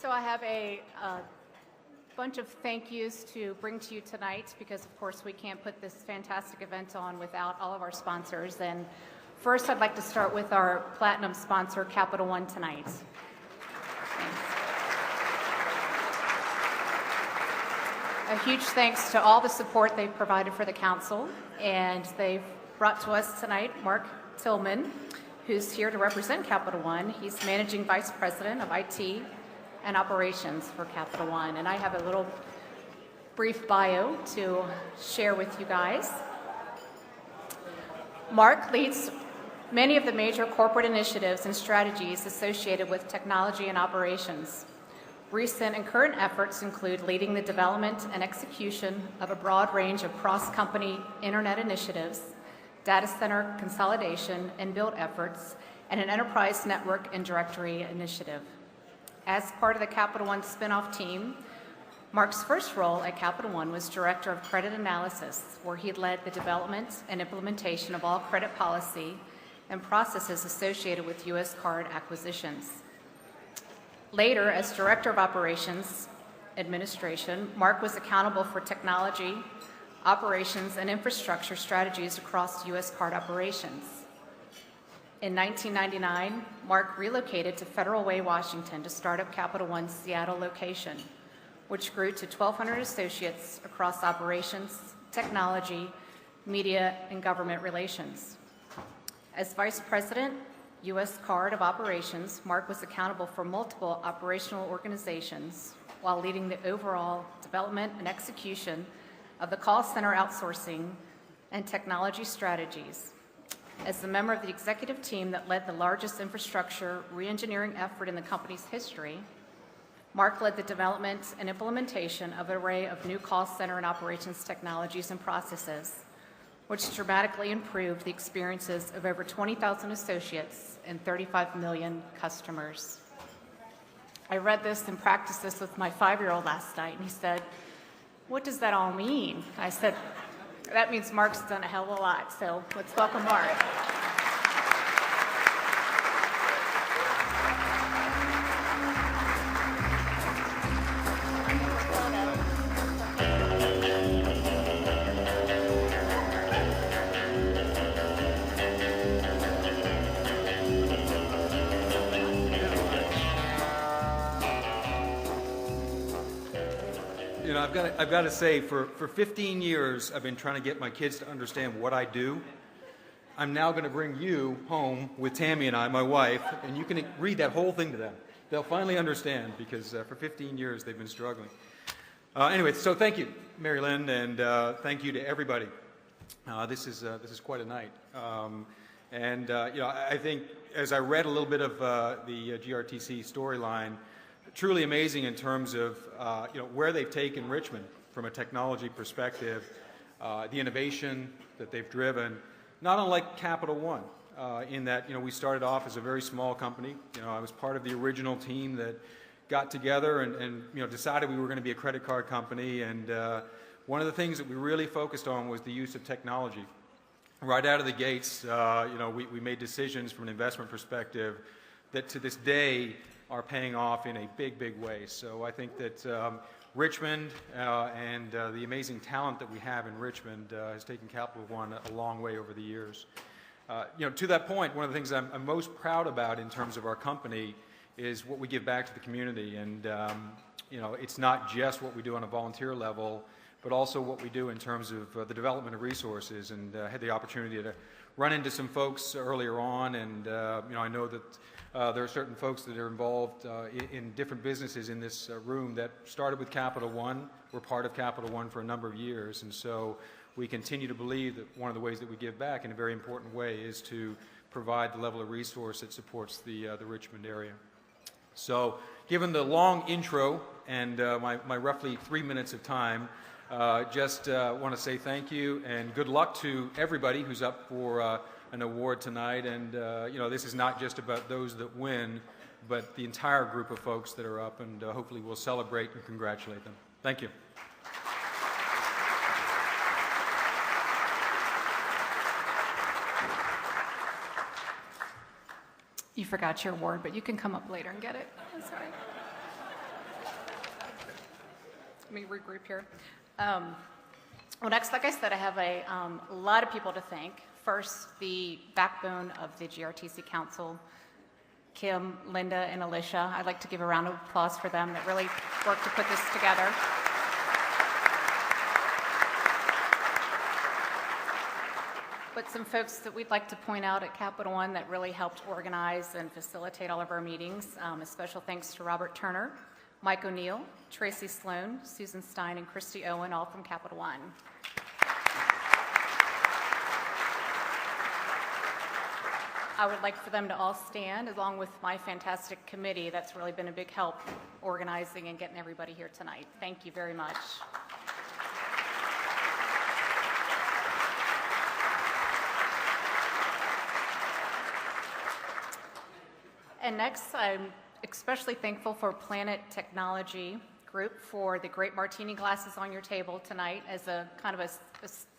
So I have a bunch of thank yous to bring to you tonight because, of course, we can't put this fantastic event on without all of our sponsors. And first, I'd like to start with our platinum sponsor, Capital One, tonight. A huge thanks to all the support they've provided for the council, and they've brought to us tonight Mark Tillman, who's here to represent Capital One. He's Managing Vice President of IT and Operations for Capital One, and I have a little brief bio to share with you guys. Mark leads many of the major corporate initiatives and strategies associated with technology and operations. Recent and current efforts include leading the development and execution of a broad range of cross-company internet initiatives, data center consolidation and build efforts, and an enterprise network and directory initiative. As part of the Capital One spinoff team, Mark's first role at Capital One was Director of Credit Analysis, where he led the development and implementation of all credit policy and processes associated with U.S. card acquisitions. Later, as Director of Operations Administration, Mark was accountable for technology, operations, and infrastructure strategies across U.S. card operations. In 1999, Mark relocated to Federal Way, Washington to start up Capital One's Seattle location, which grew to 1,200 associates across operations, technology, media, and government relations. As Vice President, U.S. Card of Operations, Mark was accountable for multiple operational organizations while leading the overall development and execution of the call center outsourcing and technology strategies. As a member of the executive team that led the largest infrastructure re-engineering effort in the company's history, Mark led the development and implementation of an array of new call center and operations technologies and processes, which dramatically improved the experiences of over 20,000 associates and 35 million customers. I read this and practiced this with my 5-year-old last night, and he said, "What does that all mean?" I said, "That means Mark's done a hell of a lot, so let's welcome Mark." I've got to say, for 15 years, I've been trying to get my kids to understand what I do. I'm now going to bring you home with Tammy and I, my wife, and you can read that whole thing to them. They'll finally understand, because for 15 years they've been struggling. Anyway, so thank you, Mary Lynn, and thank you to everybody. This is quite a night. I think as I read a little bit of the GRTC storyline, truly amazing in terms of where they've taken Richmond from a technology perspective, the innovation that they've driven, not unlike Capital One, in that we started off as a very small company. I was part of the original team that got together and decided we were going to be a credit card company, and one of the things that we really focused on was the use of technology. Right out of the gates, we made decisions from an investment perspective that to this day are paying off in a big, big way. So I think that Richmond and the amazing talent that we have in Richmond has taken Capital One a long way over the years. To that point, one of the things I'm most proud about in terms of our company is what we give back to the community. And it's not just what we do on a volunteer level, but also what we do in terms of the development of resources. And I had the opportunity to run into some folks earlier on, and I know that there are certain folks that are involved in different businesses in this room that started with Capital One, were part of Capital One for a number of years, and so we continue to believe that one of the ways that we give back in a very important way is to provide the level of resource that supports the Richmond area. So given the long intro and my roughly 3 minutes of time, just want to say thank you and good luck to everybody who's up for an award tonight. And this is not just about those that win, but the entire group of folks that are up, and hopefully we'll celebrate and congratulate them. Thank you. You forgot your award, but you can come up later and get it. That's all right. me regroup here. Well, next, like I said, I have a lot of people to thank. First, the backbone of the GRTC Council, Kim, Linda, and Alicia. I'd like to give a round of applause for them that really worked to put this together. But some folks that we'd like to point out at Capital One that really helped organize and facilitate all of our meetings. A special thanks to Robert Turner, Mike O'Neill, Tracy Sloan, Susan Stein, and Christy Owen, all from Capital One. I would like for them to all stand, along with my fantastic committee that's really been a big help organizing and getting everybody here tonight. Thank you very much. And next, I'm especially thankful for Planet Technology Group for the great martini glasses on your table tonight as a kind of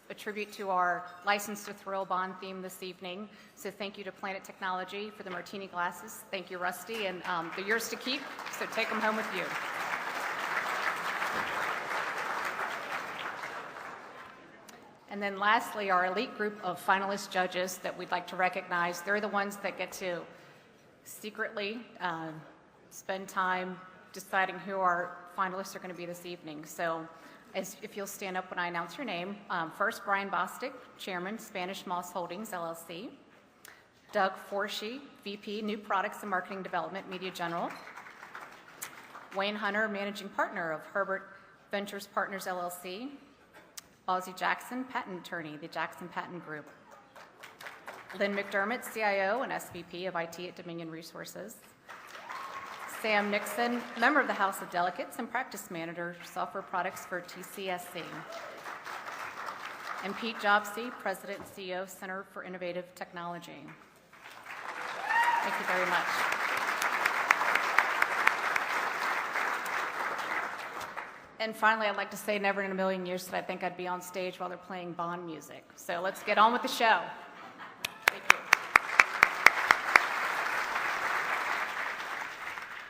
a tribute to our License to Thrill Bond theme this evening. So thank you to Planet Technology for the martini glasses. Thank you, Rusty, and they're yours to keep, so take them home with you. And then lastly, our elite group of finalist judges that we'd like to recognize. They're the ones that get to secretly spend time deciding who our finalists are going to be this evening. So if you'll stand up when I announce your name. First, Brian Bostic, Chairman, Spanish Moss Holdings, LLC. Doug Forshee, VP, New Products and Marketing Development, Media General. Wayne Hunter, Managing Partner of Herbert Ventures Partners, LLC. Ozzie Jackson, Patent Attorney, the Jackson Patent Group. Lynn McDermott, CIO and SVP of IT at Dominion Resources. Sam Nixon, member of the House of Delegates and practice manager, software products for TCSC. And Pete Jobsey, President and CEO, Center for Innovative Technology. Thank you very much. And finally, I'd like to say never in a million years did I think I'd be on stage while they're playing Bond music. So let's get on with the show. Thank you.